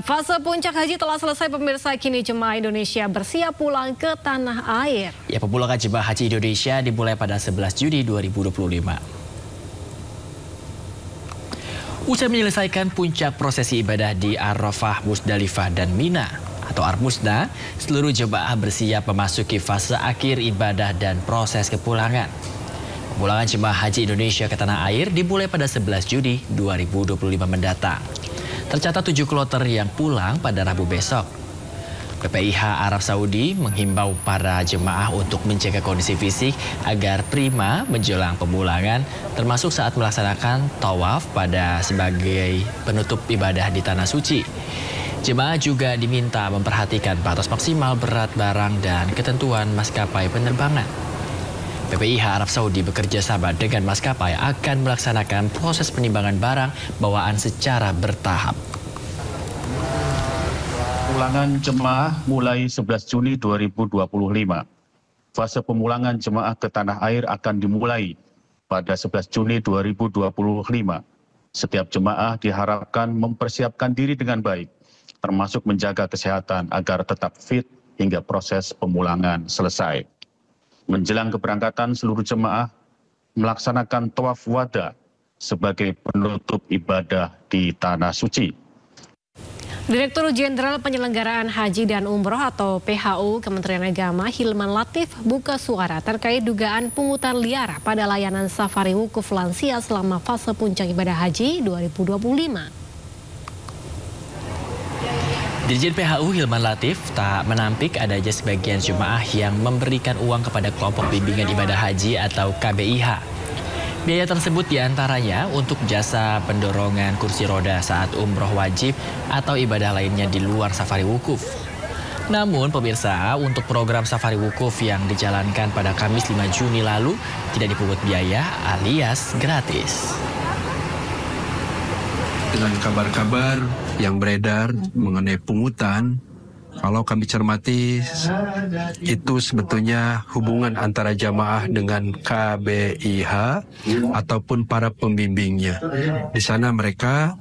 Fase puncak haji telah selesai pemirsa, kini jemaah Indonesia bersiap pulang ke tanah air. Ya, pemulangan jemaah haji Indonesia dimulai pada 11 Juni 2025. Usai menyelesaikan puncak prosesi ibadah di Arafah, Musdalifah, dan Mina atau Armusna, seluruh jemaah bersiap memasuki fase akhir ibadah dan proses kepulangan. Pemulangan jemaah haji Indonesia ke tanah air dimulai pada 11 Juni 2025 mendatang. Tercatat 7 kloter yang pulang pada Rabu besok. PPIH Arab Saudi menghimbau para jemaah untuk menjaga kondisi fisik agar prima menjelang pemulangan, termasuk saat melaksanakan tawaf pada sebagai penutup ibadah di Tanah Suci. Jemaah juga diminta memperhatikan batas maksimal berat barang dan ketentuan maskapai penerbangan. PPIH Arab Saudi bekerja sama dengan maskapai akan melaksanakan proses penimbangan barang bawaan secara bertahap. Pemulangan jemaah mulai 11 Juni 2025. Fase pemulangan jemaah ke tanah air akan dimulai pada 11 Juni 2025. Setiap jemaah diharapkan mempersiapkan diri dengan baik, termasuk menjaga kesehatan agar tetap fit hingga proses pemulangan selesai. Menjelang keberangkatan, seluruh jemaah melaksanakan tawaf wada sebagai penutup ibadah di Tanah Suci. Direktur Jenderal Penyelenggaraan Haji dan Umroh atau PHU Kementerian Agama Hilman Latif buka suara terkait dugaan pungutan liar pada layanan safari wukuf lansia selama fase puncak ibadah haji 2025. Dirjen PHU Hilman Latif tak menampik adanya sebagian jemaah yang memberikan uang kepada kelompok bimbingan ibadah haji atau KBIH. Biaya tersebut diantaranya untuk jasa pendorongan kursi roda saat umroh wajib atau ibadah lainnya di luar safari wukuf. Namun pemirsa, untuk program safari wukuf yang dijalankan pada Kamis 5 Juni lalu tidak dipungut biaya alias gratis. Dengan kabar-kabar yang beredar mengenai pungutan, kalau kami cermati itu sebetulnya hubungan antara jamaah dengan KBIH ataupun para pembimbingnya. Di sana mereka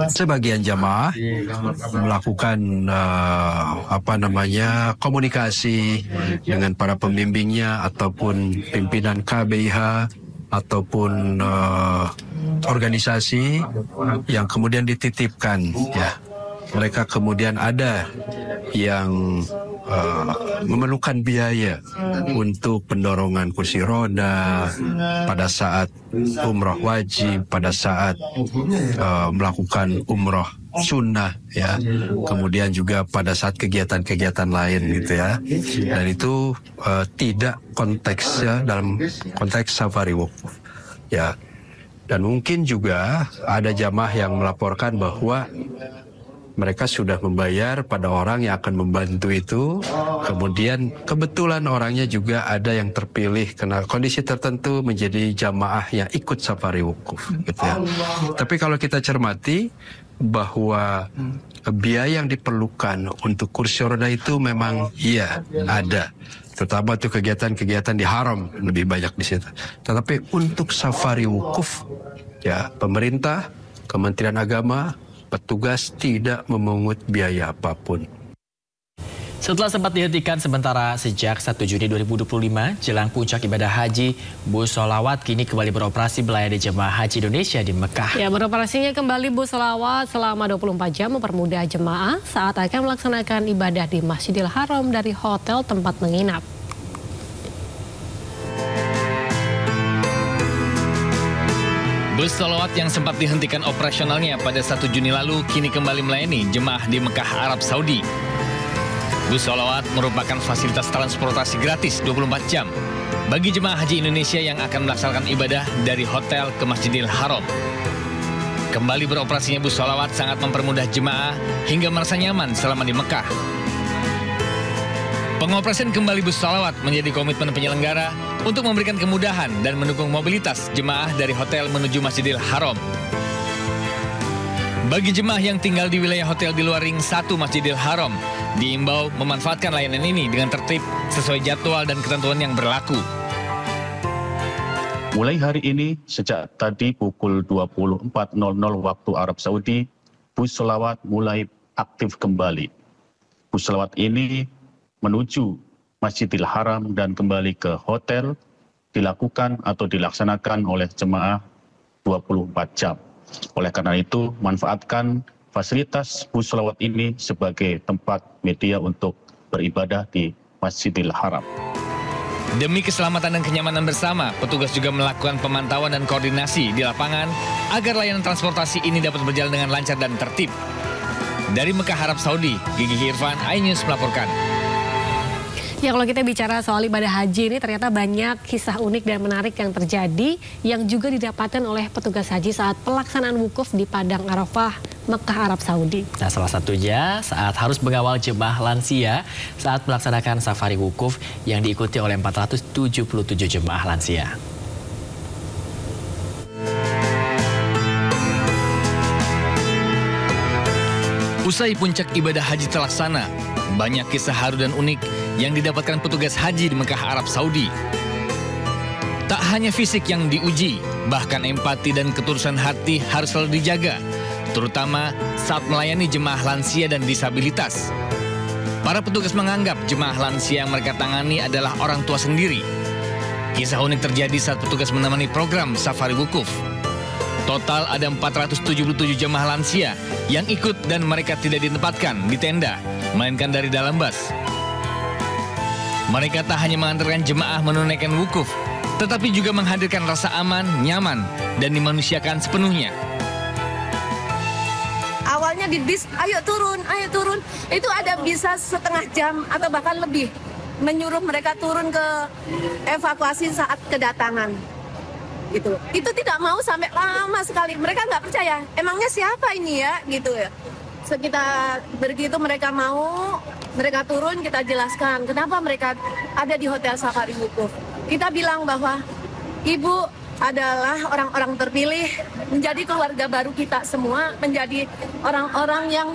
sebagian jamaah melakukan komunikasi dengan para pembimbingnya ataupun pimpinan KBIH ataupun organisasi yang kemudian dititipkan, ya. Mereka kemudian ada yang memerlukan biaya untuk pendorongan kursi roda pada saat umroh wajib, pada saat melakukan umroh sunnah, ya. Kemudian juga pada saat kegiatan-kegiatan lain, gitu ya. Dan itu tidak konteksnya dalam konteks safari wukuf, ya. Dan mungkin juga ada jamaah yang melaporkan bahwa mereka sudah membayar pada orang yang akan membantu itu, kemudian kebetulan orangnya juga ada yang terpilih karena kondisi tertentu menjadi jamaah yang ikut safari wukuf, gitu ya. Tapi kalau kita cermati bahwa biaya yang diperlukan untuk kursi roda itu memang iya ada, terutama untuk kegiatan-kegiatan di haram lebih banyak di situ. Tetapi untuk safari wukuf, ya, pemerintah, Kementerian Agama, petugas tidak memungut biaya apapun. Setelah sempat dihentikan sementara sejak 1 Juni 2025, jelang puncak ibadah haji, bus sholawat kini kembali beroperasi melayani jemaah haji Indonesia di Mekah. Ya, beroperasinya kembali bus sholawat selama 24 jam mempermudah jemaah saat akan melaksanakan ibadah di Masjidil Haram dari hotel tempat menginap. Bus sholawat yang sempat dihentikan operasionalnya pada 1 Juni lalu kini kembali melayani jemaah di Mekah, Arab Saudi. Bus sholawat merupakan fasilitas transportasi gratis 24 jam bagi jemaah haji Indonesia yang akan melaksanakan ibadah dari hotel ke Masjidil Haram. Kembali beroperasinya bus sholawat sangat mempermudah jemaah hingga merasa nyaman selama di Mekah. Pengoperasian kembali bus sholawat menjadi komitmen penyelenggara untuk memberikan kemudahan dan mendukung mobilitas jemaah dari hotel menuju Masjidil Haram. Bagi jemaah yang tinggal di wilayah hotel di luar ring 1 Masjidil Haram, diimbau memanfaatkan layanan ini dengan tertib sesuai jadwal dan ketentuan yang berlaku. Mulai hari ini, sejak tadi pukul 24.00 waktu Arab Saudi, bus sholawat mulai aktif kembali. Bus sholawat ini menuju Masjidil Haram dan kembali ke hotel dilakukan atau dilaksanakan oleh jemaah 24 jam. Oleh karena itu, manfaatkan fasilitas bus sholawat ini sebagai tempat media untuk beribadah di Masjidil Haram. Demi keselamatan dan kenyamanan bersama, petugas juga melakukan pemantauan dan koordinasi di lapangan agar layanan transportasi ini dapat berjalan dengan lancar dan tertib. Dari Mekah, Arab Saudi, Gigi Irfan, iNews melaporkan. Ya, kalau kita bicara soal ibadah haji ini ternyata banyak kisah unik dan menarik yang terjadi yang juga didapatkan oleh petugas haji saat pelaksanaan wukuf di Padang Arafah, Mekah, Arab Saudi. Nah, salah satunya saat harus mengawal jemaah lansia saat melaksanakan safari wukuf yang diikuti oleh 477 jemaah lansia. Usai puncak ibadah haji terlaksana, banyak kisah haru dan unik yang didapatkan petugas haji di Mekah, Arab Saudi. Tak hanya fisik yang diuji, bahkan empati dan ketulusan hati harus selalu dijaga, terutama saat melayani jemaah lansia dan disabilitas. Para petugas menganggap jemaah lansia yang mereka tangani adalah orang tua sendiri. Kisah unik terjadi saat petugas menemani program safari wukuf. Total ada 477 jemaah lansia yang ikut dan mereka tidak ditempatkan di tenda, melainkan dari dalam bus. Mereka tak hanya mengantarkan jemaah menunaikan wukuf, tetapi juga menghadirkan rasa aman, nyaman, dan dimanusiakan sepenuhnya. Awalnya di bis, ayo turun, itu ada bisa setengah jam atau bahkan lebih menyuruh mereka turun ke evakuasi saat kedatangan. Itu tidak mau sampai lama sekali. Mereka nggak percaya. Emangnya siapa ini ya? Gitu ya. Sekitar begitu mereka mau, mereka turun, kita jelaskan kenapa mereka ada di hotel safari wukuf. Kita bilang bahwa ibu adalah orang-orang terpilih, menjadi keluarga baru kita semua, menjadi orang-orang yang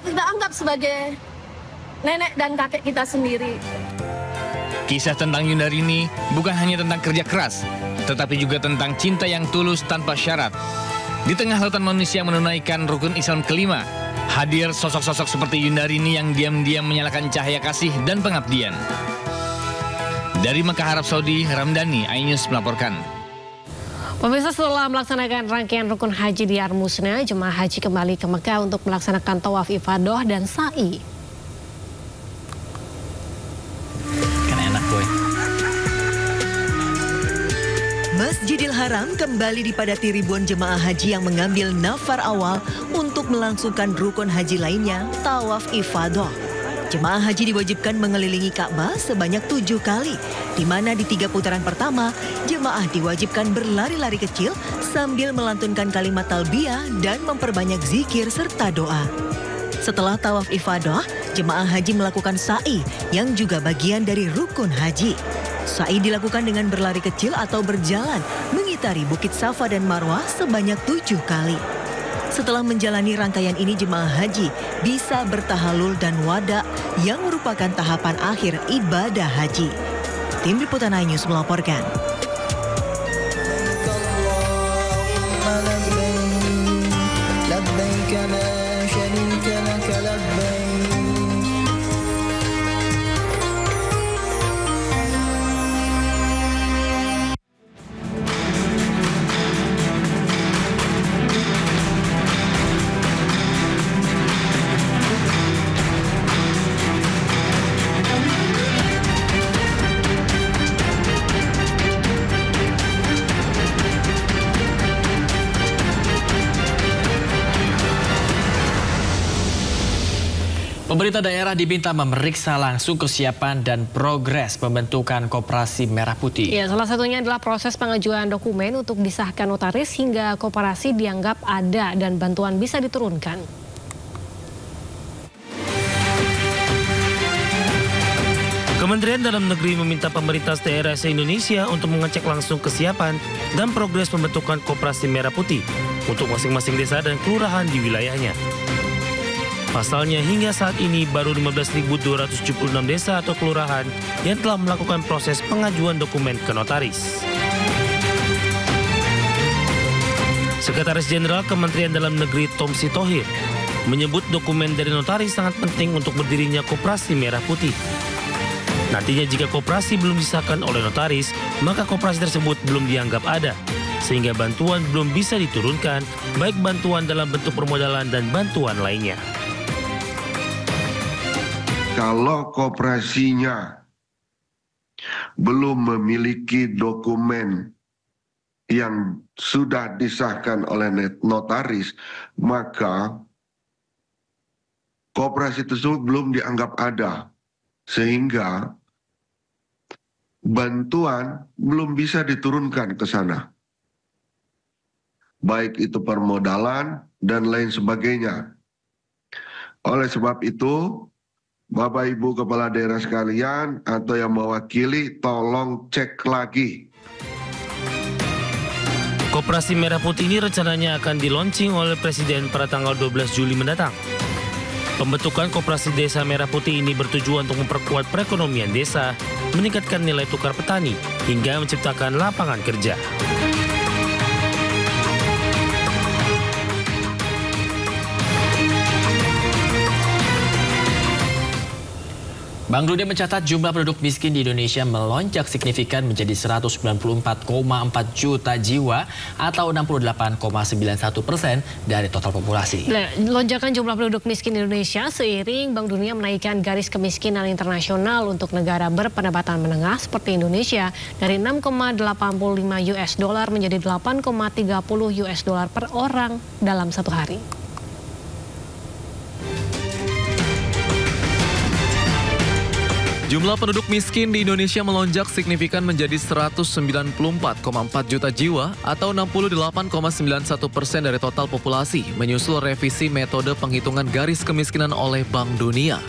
kita anggap sebagai nenek dan kakek kita sendiri. Kisah tentang Yundarini bukan hanya tentang kerja keras, tetapi juga tentang cinta yang tulus tanpa syarat. Di tengah lautan manusia menunaikan rukun Islam kelima, hadir sosok-sosok seperti Yundarini yang diam-diam menyalakan cahaya kasih dan pengabdian. Dari Mekah, Arab Saudi, Ramdhani, iNews melaporkan. Pemirsa, setelah melaksanakan rangkaian rukun haji di Armusna, jemaah haji kembali ke Mekah untuk melaksanakan tawaf ifadah dan sa'i. Masjidil Haram kembali dipadati ribuan jemaah haji yang mengambil nafar awal untuk melangsungkan rukun haji lainnya, tawaf ifadah. Jemaah haji diwajibkan mengelilingi Ka'bah sebanyak 7 kali, di mana di 3 putaran pertama, jemaah diwajibkan berlari-lari kecil sambil melantunkan kalimat talbiyah dan memperbanyak zikir serta doa. Setelah tawaf ifadah, jemaah haji melakukan sa'i yang juga bagian dari rukun haji. Sa'i dilakukan dengan berlari kecil atau berjalan mengitari Bukit Safa dan Marwah sebanyak 7 kali. Setelah menjalani rangkaian ini, jemaah haji bisa bertahalul dan wada yang merupakan tahapan akhir ibadah haji. Tim Liputan iNews melaporkan. Pemerintah daerah diminta memeriksa langsung kesiapan dan progres pembentukan Koperasi Merah Putih. Ya, salah satunya adalah proses pengajuan dokumen untuk disahkan notaris hingga koperasi dianggap ada dan bantuan bisa diturunkan. Kementerian Dalam Negeri meminta pemerintah daerah se-Indonesia untuk mengecek langsung kesiapan dan progres pembentukan Koperasi Merah Putih untuk masing-masing desa dan kelurahan di wilayahnya. Pasalnya hingga saat ini baru 15.276 desa atau kelurahan yang telah melakukan proses pengajuan dokumen ke notaris. Sekretaris Jenderal Kementerian Dalam Negeri Tom Sitohir menyebut dokumen dari notaris sangat penting untuk berdirinya Koperasi Merah Putih. Nantinya jika koperasi belum disahkan oleh notaris, maka koperasi tersebut belum dianggap ada, sehingga bantuan belum bisa diturunkan, baik bantuan dalam bentuk permodalan dan bantuan lainnya. Kalau koperasinya belum memiliki dokumen yang sudah disahkan oleh notaris, maka koperasi tersebut belum dianggap ada, sehingga bantuan belum bisa diturunkan ke sana. Baik itu permodalan dan lain sebagainya. Oleh sebab itu, Bapak Ibu Kepala Daerah sekalian atau yang mewakili, tolong cek lagi. Koperasi Merah Putih ini rencananya akan di-launching oleh Presiden pada tanggal 12 Juli mendatang. Pembentukan Koperasi Desa Merah Putih ini bertujuan untuk memperkuat perekonomian desa, meningkatkan nilai tukar petani, hingga menciptakan lapangan kerja. Bank Dunia mencatat jumlah penduduk miskin di Indonesia melonjak signifikan menjadi 194,4 juta jiwa atau 68,91% dari total populasi. Lonjakan jumlah penduduk miskin di Indonesia seiring Bank Dunia menaikkan garis kemiskinan internasional untuk negara berpendapatan menengah seperti Indonesia dari 6,85 US dollar menjadi 8,30 US dollar per orang dalam satu hari. Jumlah penduduk miskin di Indonesia melonjak signifikan menjadi 194,4 juta jiwa atau 68,91% dari total populasi, menyusul revisi metode penghitungan garis kemiskinan oleh Bank Dunia.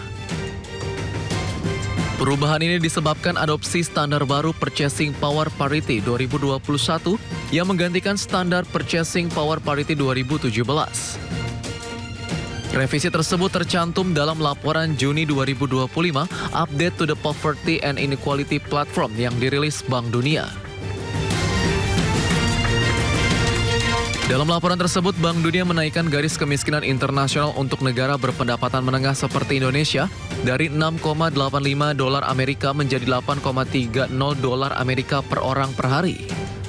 Perubahan ini disebabkan adopsi standar baru Purchasing Power Parity 2021 yang menggantikan standar Purchasing Power Parity 2017. Revisi tersebut tercantum dalam laporan Juni 2025 Update to the Poverty and Inequality Platform yang dirilis Bank Dunia. Dalam laporan tersebut, Bank Dunia menaikkan garis kemiskinan internasional untuk negara berpendapatan menengah seperti Indonesia dari 6,85 dolar Amerika menjadi 8,30 dolar Amerika per orang per hari.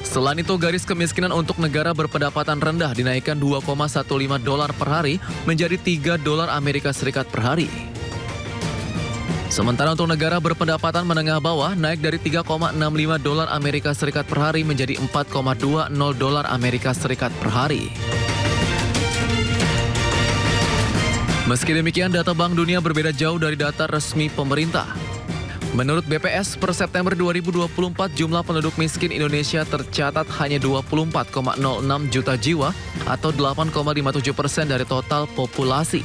Selain itu, garis kemiskinan untuk negara berpendapatan rendah dinaikkan 2,15 dolar per hari menjadi 3 dolar Amerika Serikat per hari. Sementara untuk negara berpendapatan menengah bawah naik dari 3,65 dolar Amerika Serikat per hari menjadi 4,20 dolar Amerika Serikat per hari. Meski demikian, data Bank Dunia berbeda jauh dari data resmi pemerintah. Menurut BPS, per September 2024 jumlah penduduk miskin Indonesia tercatat hanya 24,06 juta jiwa atau 8,57% dari total populasi.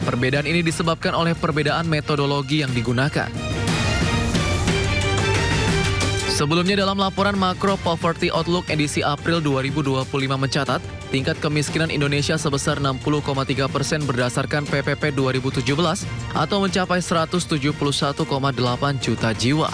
Perbedaan ini disebabkan oleh perbedaan metodologi yang digunakan. Sebelumnya dalam laporan Macro Poverty Outlook edisi April 2025 mencatat, tingkat kemiskinan Indonesia sebesar 60,3% berdasarkan PPP 2017 atau mencapai 171,8 juta jiwa.